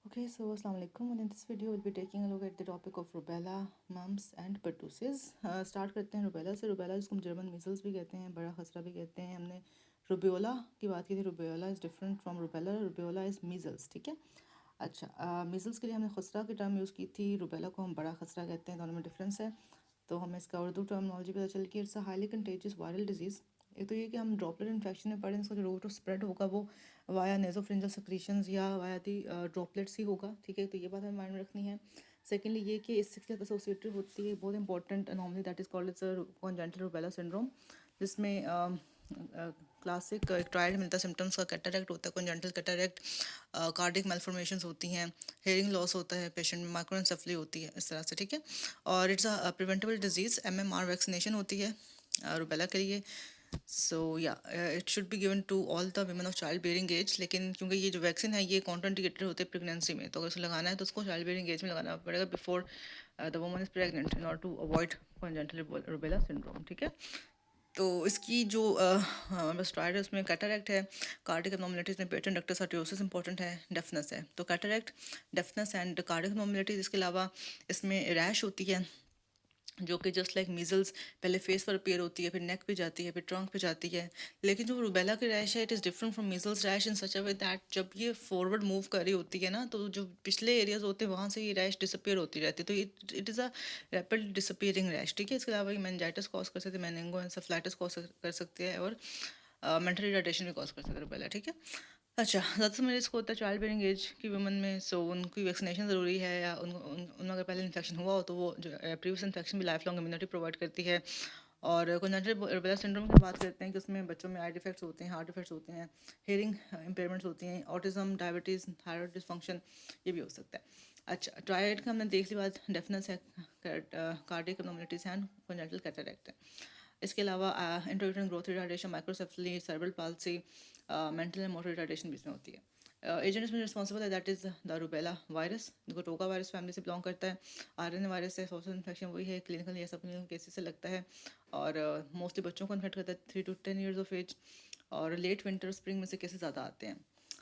Okay, so assalamu alaikum, and in this video we'll be taking a look at the topic of rubella, mumps and pertussis. Start करते हैं rubella से। Rubella जिसको हम German measles भी कहते हैं, बड़ा खसरा भी कहते हैं। हमने रुबियोला की बात की थी। Rubeola is different from rubella. Rubeola is measles, ठीक है। अच्छा, मीजल्स के लिए हमने खसरा की टर्म यूज़ की थी। रुबेला को हम बड़ा खसरा कहते हैं, दोनों में डिफरेंस है। तो हमें इसका उर्दू टर्मिनोलॉजी पता चल कि it's a highly contagious viral disease. एक तो ये कि हम ड्रॉपलेट इन्फेक्शन में पढ़ें, इसका जो रूट ऑफ स्प्रेड होगा वो वाया नेजोफ्रिंजल सेक्रीशंस या वाया दी ड्रॉपलेट्स ही होगा, ठीक है। तो ये बात हमें माइंड में रखनी है। सेकेंडली ये कि इसके साथ एसोसिएटेड होती है बहुत important anomaly that is called its congenital rubella syndrome, जिसमें क्लासिक एक ट्रायल मिलता है सिम्टम्स का। कैटरेक्ट होता है, कॉन्जेनिटल कैटरेक्ट, कार्डिक मेलफॉर्मेशंस होती हैं, हेयरिंग लॉस होता है पेशेंट में, माइक्रोएन्सेफली होती है, इस तरह से, ठीक है। और it's a preventable disease. MMR vaccination होती है रूबेला के लिए। So yeah it should be given to all the women of child bearing age. लेकिन क्योंकि ये जो वैक्सीन है ये कॉन्ट्राइंडिकेटेड होते हैं प्रेगनेंसी में, तो अगर उसे लगाना है तो उसको चाइल्ड बेयरिंग एज में लगाना पड़ेगा, before the woman is pregnant, in order to avoid congenital rubella syndrome, ठीक है। तो इसकी जो स्टेरॉइड है उसमें कैटरेक्ट है, कार्डिक एब्नॉर्मलिटीज़ में पेटेंट डक्टस आर्टियोसिस इंपॉर्टेंट है, डेफनेस है। तो कैटरेक्ट, डेफनेस एंड कार्डिक एब्नॉर्मलिटीज़, इसके अलावा इसमें रैश होती है जो कि जस्ट लाइक मीजल्स पहले फेस पर अपीयर होती है, फिर नेक पे जाती है, फिर ट्रंक पे जाती है। लेकिन जो रूबेला की रैश है it is different from measles rash in such a way that जब ये फॉरवर्ड मूव कर रही होती है ना, तो जो पिछले एरियाज होते हैं वहाँ से ये रैश डिसअपियर होती रहती है। तो it is a rapid disappearing rash, ठीक है। इसके अलावा ये मेनिंजाइटिस कॉज कर सकते हैं, मेनिंगो एंसेफेलाइटिस कॉज कर सकते हैं, और मेंटल रिटार्डेशन भी कॉज कर सकते हैं रूबेला, ठीक है। अच्छा, ज़्यादातर में रिस्क होता है चाइल्ड बेयरिंग एज की वुमन में, सो उनकी वैक्सीनेशन ज़रूरी है, या उन अगर पहले इन्फेक्शन हुआ हो तो वो जो प्रीवियस इन्फेक्शन भी लाइफ लॉन्ग इम्यूनिटी प्रोवाइड करती है। और कॉन्जेनिटल रूबेला सिंड्रोम की बात करते हैं कि उसमें बच्चों में आई डिफेक्ट्स होते हैं, हार्ट डिफेक्ट्स होते हैं, हेयरिंग इम्पेयरमेंट्स होती हैं, ऑटिज्म, डायबिटीज़, थायराइड डिसफंक्शन, ये भी हो सकता है। अच्छा, ट्रायड का हमने देख ली बात, डेफनेस है, कार्डियक एब्नॉर्मलिटीज़ हैं, कॉन्जेनिटल कैटरेक्ट है। इसके अलावा intrauterine growth retardation, microcephaly, cerebral palsy, mental and motor retardation भी इसमें होती है। एजेंट इसमें रिस्पॉन्सिबल है that is the rubella virus, जो टोका वायरस फैमिली से बिलोंग करता है। RNA वायरस है, सोशल इन्फेक्शन वही है, क्लिनिकल या सब क्लिनिकल केसेस से लगता है, और मोस्टली बच्चों को इन्फेक्ट करता है 3 to 10 ईयर्स ऑफ एज, और लेट विंटर स्प्रिंग में से केसेस ज़्यादा आते हैं।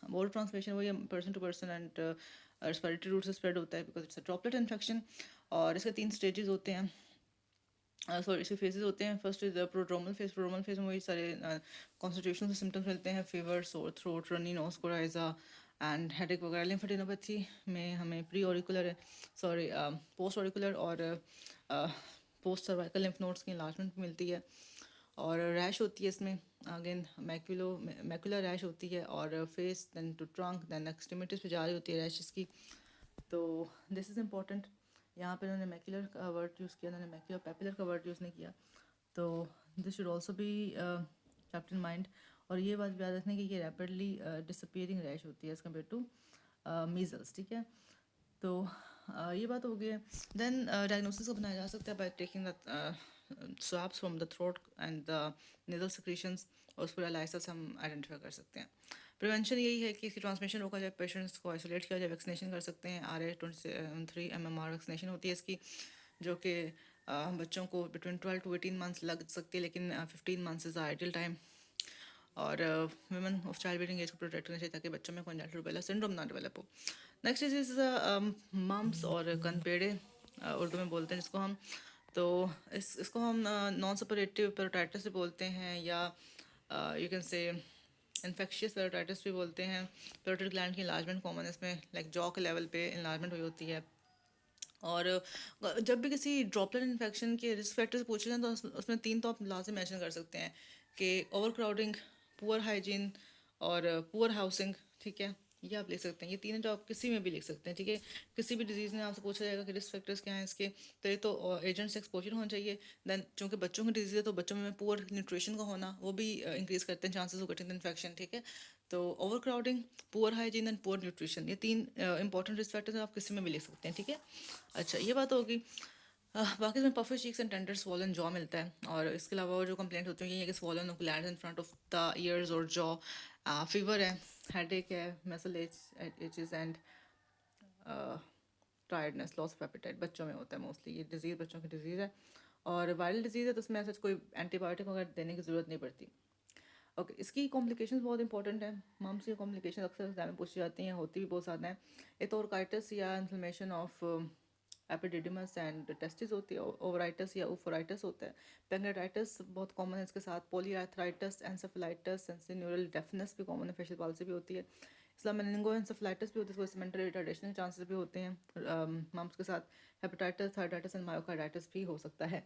मोर ट्रांसमिशन वही person to person and respiratory route से स्प्रेड होता है because it's a droplet infection. और इसके 3 स्टेजेस होते हैं, सॉरी इसके फेजेस होते हैं। First is prodromal phase. Prodromal phase में वही सारे कॉन्स्टिट्यूशन के सिम्टम्स मिलते हैं, fever, sore throat, runny nose, coryza and headache वगैरह। लिम्फेडिनोपैथी में हमें pre auricular, sorry post auricular और पोस्ट सर्वाइकल लिम्फ नोड्स की इन्लार्जमेंट मिलती है, और रैश होती है इसमें, अगेन मैकुलर रैश होती है, और face then to trunk then extremities पे जा रही होती है रैशेस की। तो दिस इज़ इम्पॉर्टेंट। यहाँ पे उन्होंने मैक्यूलर का वर्ड यूज़ किया, उन्होंने मैक्यूलर पेपिलर का वर्ड यूज़ नहीं किया। तो this should also be kept in mind. और ये बात याद रखने की ये रैपिडली डिसअपियरिंग रैश होती है एज़ कम्पेयर टू मीजल्स, ठीक है। तो ये बात हो गई है। देन डायग्नोसिस को बनाया जा सकता है by taking the swabs from the throat and the nasal secretions, और उस पर एलाइसा से हम आइडेंटिफाई कर सकते हैं। प्रिवेंशन यही है कि इसकी ट्रांसमिशन रोका जाए, पेशेंट्स को आइसोलेट किया जाए, वैक्सीनेशन कर सकते हैं। RA23 MMR वैक्सीनेशन होती है इसकी, जो कि बच्चों को बिटवीन 12 to 18 मंथ्स लग सकती है, लेकिन 15 months is the ideal time. और women of child bearing age को प्रोटेक्ट करना चाहिए ताकि बच्चों में कॉन्जेनिटल रूबेला सिंड्रोम ना डेवलप हो। नेक्स्ट इज मम्स और कनपेड़े, उर्दू में बोलते हैं जिसको हम। तो इसको हम नॉन सपरेटिव पेरोटाइटिस भी बोलते हैं, या यू कैन से इन्फेक्शियस पेरोटाइटिस भी बोलते हैं। पेरोटिड ग्लैंड की इन्लार्जमेंट कॉमन है इसमें, लाइक जॉ के लेवल पे इन्लार्जमेंट हुई होती है। और जब भी किसी ड्रॉपलेट इन्फेक्शन के रिस्क फैक्टर्स पूछे जाएं तो उसमें 3 तो आप लाजम मेंशन कर सकते हैं कि ओवर क्राउडिंग, पुअर हाइजीन, और पुअर हाउसिंग, ठीक है। ये आप लिख सकते हैं, ये तीनों जो आप किसी में भी लिख सकते हैं, ठीक है। किसी भी डिजीज़ में आपसे पूछा जाएगा कि रिस्क फैक्टर्स क्या हैं इसके, तो ये तो एजेंट से एक्सपोजर होना चाहिए। देन चूँकि बच्चों की डिजीज़ है तो बच्चों में पुअर न्यूट्रिशन का होना वो भी इंक्रीज़ करते हैं चांसेस ऑफ गेटिंग इन्फेक्शन, ठीक है। तो over crowding, poor hygiene and poor nutrition, ये 3 इंपॉर्टेंट रिस्क फैक्टर्स आप किसी में भी लिख सकते हैं, ठीक है। अच्छा, ये बात होगी। बाकी इसमें puffy cheeks and tender swollen jaw मिलता है, और इसके अलावा और जो कंप्लेंट होती है ये कि swollen of glands in front of the years और जॉ, फीवर है, हेडेक है, muscle aches and tiredness, loss of appetite बच्चों में होता है मोस्टली। ये डिजीज़ बच्चों की डिजीज़ है, और वायरल डिजीज़ है तो उसमें ऐसा कोई एंटीबायोटिक वगैरह देने की ज़रूरत नहीं पड़ती। ओके, इसकी कॉम्प्लिकेशंस बहुत इंपॉर्टेंट है। मम्स की कॉम्प्लिकेशन अक्सर एग्जाम में पूछी जाती हैं, होती भी बहुत ज़्यादा हैं। एक तो ऑर्काइटिस या inflammation of epididymis and testis होती है, ओवराइटिस या ओफोराइटिस होता है। पेंगेटाइटिस बहुत कॉमन है इसके साथ, पॉलीआर्थराइटिस, एंसेफेलाइटिस, सेंसोरियल डेफनेस भी कॉमन है, फेशियल पाल्सी भी होती है। इसलिए मेनिंगोएंसेफेलाइटिस भी होती है, इसमें मेंटल रिटार्डेशन के चांसेस भी होते हैं मम्स के साथ। हेपेटाइटिस, थायराइटिस एंड मायोकार्डाइटिस भी हो सकता है।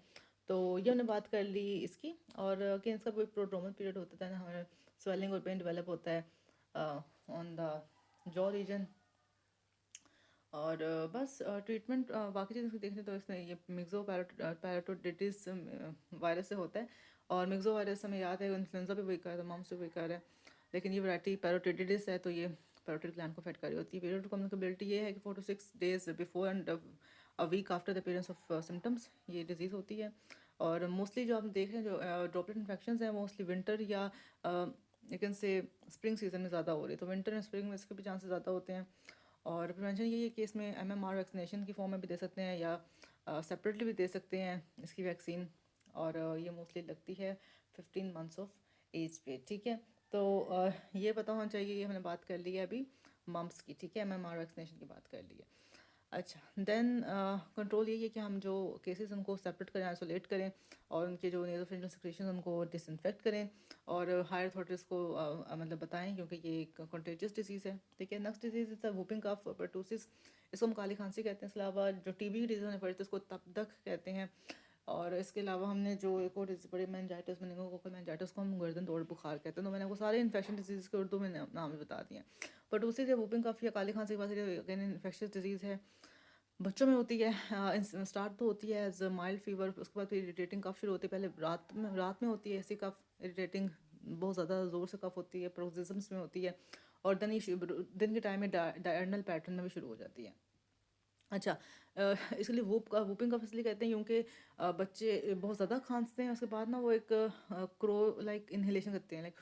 तो ये हमने बात कर ली इसकी। और कि इसका कोई प्रोड्रोमल पीरियड होता है ना, हमें स्वेलिंग और पेन डेवलप होता है ऑन द जॉ रीजन। और बस ट्रीटमेंट बाकी चीज़ें देखें तो इसमें ये मिक्सो पैराटोडिटिस वायरस से होता है। और मिक्सो वायरस हमें याद है इन्फ्लुएंजा भी वही कर रहा है, मम्स भी वही कर रहा है। लेकिन ये वैरायटी पैराटोडिटिस है, तो ये पैरोटिड ग्लैंड को अफेक्ट कर रही होती है। पीरियड कम्युनिकेबिलिटी ये है कि 4 to 6 days before and a week after the appearance of symptoms ये डिजीज़ होती है। और मोस्टली जो हम देख रहे हैं जो ड्रॉपलेट इन्फेक्शन हैं मोस्टली विंटर या लेकिन से स्प्रिंग सीजन में ज़्यादा हो रही है, तो विंटर एंड स्प्रिंग में इसके भी चांसेस ज़्यादा होते हैं। और प्रिवेंशन यही है कि इसमें MMR वैक्सीनेशन की फॉर्म में भी दे सकते हैं या सेपरेटली भी दे सकते हैं इसकी वैक्सीन। और ये मोस्टली लगती है 15 months ऑफ एज पे, ठीक है। तो ये पता होना चाहिए, ये हमने बात कर ली है अभी मम्स की, ठीक है, MMR वैक्सीनेशन की बात कर ली है। अच्छा, देन कंट्रोल यही है कि हम जो केसेस उनको सेपरेट करें, आइसोलेट करें, और उनके जो नेज़ोफेरिंजियल सिक्रेशन उनको डिसइंफेक्ट करें, और हायर अथॉरिटीज़ को मतलब बताएं, क्योंकि ये एक कंटेजियस डिजीज़ है, ठीक है। Next disease is whooping cough pertussis, इसको हम काली खांसी कहते हैं। इसके अलावा जो TB की डिजीज़ होने पड़ती है उसको तपदक कहते हैं। और इसके अलावा हमने जो एक और बड़े मेनिंजाइटिस, मेनिंगोकोकल मेनिंजाइटिस को हम गर्दन तोड़ बुखार कहते हैं। तो मैंने आपको सारे इन्फेक्शन डिजीज़ के उर्दू में नाम भी बता दिए हैं। परटूसिस या वूपिंग कफ या काली खांसी के बाद अगेन इन्फेक्शियस डिजीज़ है, बच्चों में होती है। स्टार्ट तो होती है एज माइल्ड फीवर, उसके बाद फिर इरिटेटिंग कफ शुरू होती है। पहले रात में होती है ऐसी कफ, इरिटेटिंग बहुत ज़्यादा ज़ोर से कफ होती है, प्रोक्सिज्म्स में होती है। और दिन के टाइम में डायर्नल पैटर्न में भी शुरू हो जाती है। अच्छा, इसलिए वूपिंग कफ इसलिए कहते हैं क्योंकि बच्चे बहुत ज़्यादा खांसते हैं, उसके बाद ना वो एक क्रो लाइक इनहेलेशन करते हैं, लाइक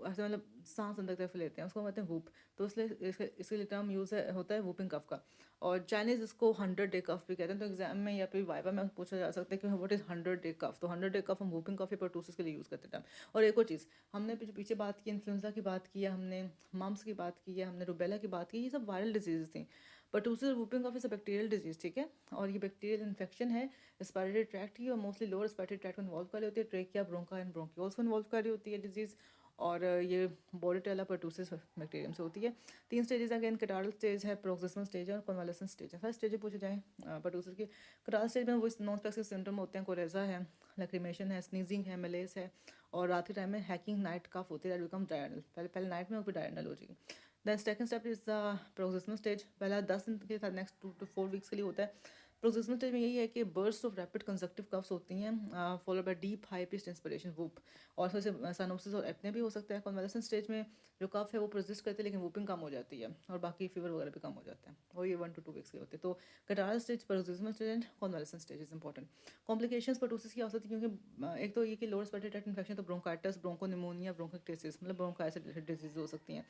ऐसे मतलब सांस अंदर तरफ लेते हैं, उसको कहते हैं वूप। तो इसलिए इसके लिए टर्म यूज़ होता है वूपिंग कफ का। और चाइनीज़ इसको 100-day कफ भी कहते हैं। तो एग्जाम में या फिर वाइवा में पूछा जा सकता है कि व्हाट इज़ 100-day कफ, तो 100-day कफ हम वूपिंग कफ या परटूसिस के लिए यूज़ करते हैं। और एक और चीज़, हमने पीछे बात की, इन्फ्लुएंजा की बात की है हमने, मम्स की बात की है हमने, रुबेला की बात की, ये सब वायरल डिजीज़ थी। Pertussis whooping cough is a bacterial disease, ठीक है। और ये बैक्टीरियल इन्फेक्शन है रेस्पिरेटरी ट्रैक्ट की, और मोस्टली लोअर रेस्पिरेटरी ट्रैक्ट को इन्वॉल्व कर रही होती है, ट्रेकिया, ब्रोंका एंड ब्रोंकियोल्स को इन्वॉल्व कर रही होती है डिजीज़। और ये बोरेटेला परटूसिस बैक्टीरियम से होती है। 3 स्टेजेस अगेन, कटारल स्टेज है, प्रोक्सिमल स्टेज है, और कन्वालेसेंट स्टेज है। फर्स्ट स्टेज पूछे जाए परटूसिस की, कटारल स्टेज में वो नॉन स्पेसिफिक सिम्टम होते हैं, कोरेजा है, लक्रीमेशन है, स्नीजिंग है, मलेस है, और रात के टाइम में हैकिंग नाइट कफ होती है, दैट बिकम डायरनल। पहले नाइट में और फिर डायरनल हो जाएगी। Then second step is the proximal stage, पहला 10 दिन के साथ नेक्स्ट 2 to 4 वीक्स के लिए होता है। प्रोक्सिमल स्टेज में यही है कि burst of rapid conjunctive coughs होती हैं, followed by deep high pitched inspiration whoop, और उसमें से साइनोसिस और एपने भी हो सकता है। कन्वालेसेंट स्टेज में जो कफ है वो परसिस्ट करती है, लेकिन वूपिंग कम हो जाती है, और बाकी फीवर वगैरह भी कम हो जाता है, और ये 1 to 2 वीक्स के होते हैं। तो catarrhal stage, proximal stage and convalescent stage is important. Complications pertussis की हो सकती है, क्योंकि एक तो ये कि लोअर रेस्पिरेटरी ट्रैक्ट इन्फेक्शन, तो ब्रोंकाइटिस, ब्रोंकोनिमोनिया, ब्रोंकोक्टेसिस, मतलब ब्रोंकाइटिस रिलेटेड डिजीज हो सकती हैं।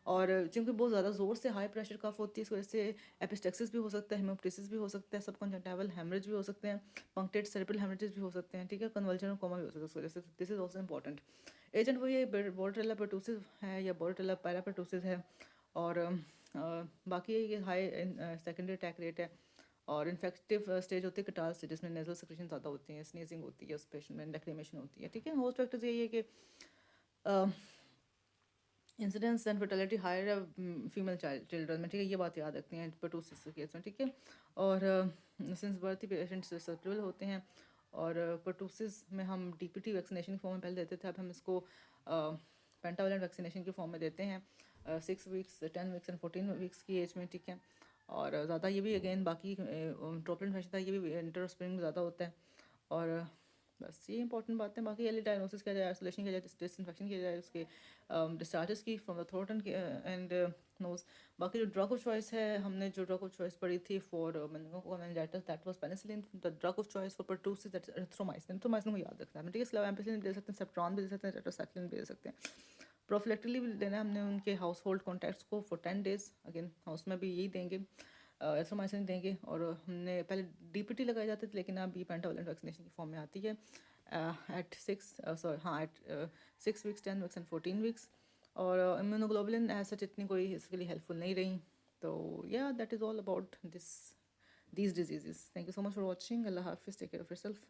और क्योंकि बहुत ज़्यादा ज़ोर से हाई प्रेशर कफ होती है, इस वजह से एपिस्टेक्सिस भी हो सकता है, हेमोप्टिसिस भी हो सकता है, सबकॉन्जंटाइवल हेमरेज भी हो सकते हैं, पंक्टेड सेरेब्रल हेमरेजेस भी हो सकते हैं, ठीक है। कन्वल्जन और कोमा भी हो सकता है, इस वजह से this is also important. Agent वही बोरेटेला परटूसिस है या बोरेटेला पैरापर्टूसिस है। और बाकी ये हाई सेकेंडरी अटैक रेट है। और इन्फेक्टिव स्टेज होती है कटाल स्टेज, जिसमें नेजल सेक्रेशन ज़्यादा होती है, स्नीजिंग होती है, उस पेशेंट में लैक्रिमेशन होती है, ठीक है। होस्ट फैक्टर्स यही है कि इंसिडेंस एंड फर्टिलिटी हायर है फीमेल चिल्ड्रन में, ठीक है, ये बात याद रखती हैं परटूसिस केस में, ठीक है। और सिंस बर्थ ही पेशेंट सस्टेबल होते हैं। और परटूसिस में हम DPT वैक्सीनेशन के फॉर्म में पहले देते थे, अब हम इसको पेंटावलेंट वैक्सीनेशन के फॉर्म में देते हैं 6 वीक्स, 10 वीक्स एंड 14 वीक्स की एज में, ठीक है। और ज़्यादा ये भी अगेन बाकी ड्रॉपलेट इन्फेक्शन था, ये भी इंटर स्प्रिंग में ज़्यादा होता है। और बस ये इंपॉर्टेंट बातें, बाकी अर्ली डायग्नोसिस किया जाए, आइसोलेशन किया जाए, डिसइंफेक्शन किया जाए उसके डिस्चार्जेस की from the throat and nose. बाकी जो ड्रग ऑफ चॉइस है, हमने जो ड्रग ऑफ चॉइस पढ़ी थी for meningitis, that was penicillin. The drug of choice for pertussis, that is erythromycin. Erythromycin को याद रखना है, ठीक है। इसके अलावा एम्पिसिलिन भी दे सकते हैं, सेप्ट्रॉन भी दे सकते हैं, टेट्रासाइक्लिन भी दे सकते हैं। प्रोफिलेक्टिकली भी देना है हमने उनके हाउस होल्ड कॉन्टैक्ट्स को फॉर 10 days, अगेन हाउस में भी यही देंगे, एरिथ्रोमाइसिन देंगे। और हमने पहले DPT लगाए जाते थे, लेकिन अब ये पेंटावलेंट वैक्सीनेशन की फॉर्म में आती है। एट 6 सॉरी हाँ at 6 weeks 10 weeks and 14 weeks. और इम्यूनोग्लोबुलिन ऐसा इतनी कोई इसके लिए हेल्पफुल नहीं रही। तो या that is all about this these diseases. Thank you so much for watching. Allah Hafiz. Take care of yourself.